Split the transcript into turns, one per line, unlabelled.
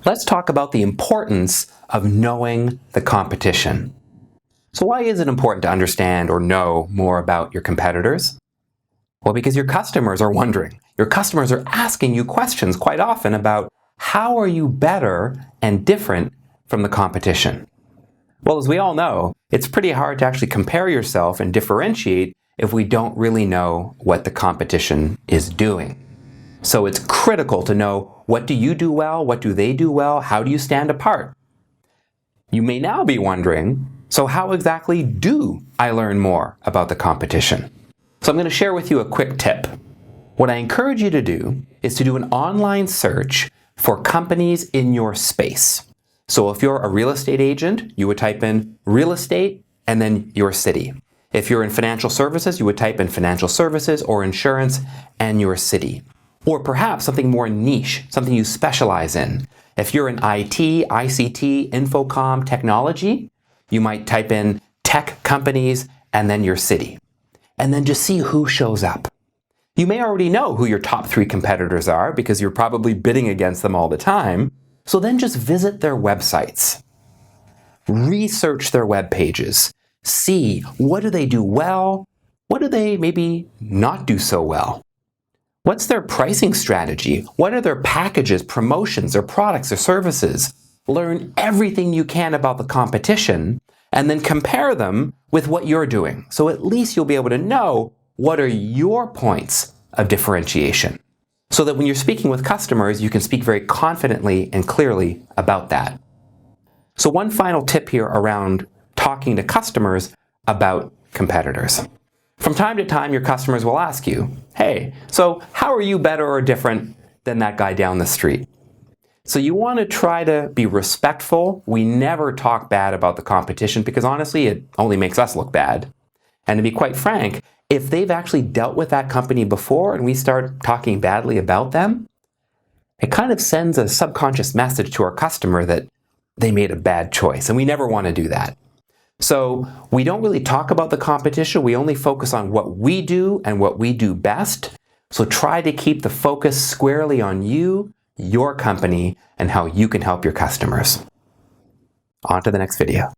let's talk about the importance of knowing the competition. So why is it important to understand or know more about your competitors? Well, because your customers are wondering. Your customers are asking you questions quite often about how are you better and different from the competition? Well, as we all know, it's pretty hard to actually compare yourself and differentiate if we don't really know what the competition is doing. So it's critical to know, what do you do well? What do they do well? How do you stand apart? You may now be wondering, so how exactly do I learn more about the competition? So I'm going to share with you a quick tip. What I encourage you to do is to do an online search for companies in your space. So if you're a real estate agent, you would type in real estate and then your city. If you're in financial services, you would type in financial services or insurance and your city. Or perhaps something more niche, something you specialize in. If you're in IT, ICT, Infocom, technology, you might type in tech companies and then your city. And then just see who shows up. You may already know who your top 3 competitors are because you're probably bidding against them all the time. So then just visit their websites. Research their web pages. See, what do they do well? What do they maybe not do so well? What's their pricing strategy? What are their packages, promotions, their products, or services? Learn everything you can about the competition and then compare them with what you're doing. So at least you'll be able to know what are your points of differentiation. So that when you're speaking with customers, you can speak very confidently and clearly about that. So one final tip here around talking to customers about competitors. From time to time, your customers will ask you, hey, so how are you better or different than that guy down the street? So you want to try to be respectful. We never talk bad about the competition because honestly, it only makes us look bad. And to be quite frank, if they've actually dealt with that company before and we start talking badly about them, it kind of sends a subconscious message to our customer that they made a bad choice, and we never want to do that. So we don't really talk about the competition. We only focus on what we do and what we do best. So try to keep the focus squarely on you, your company, and how you can help your customers. On to the next video.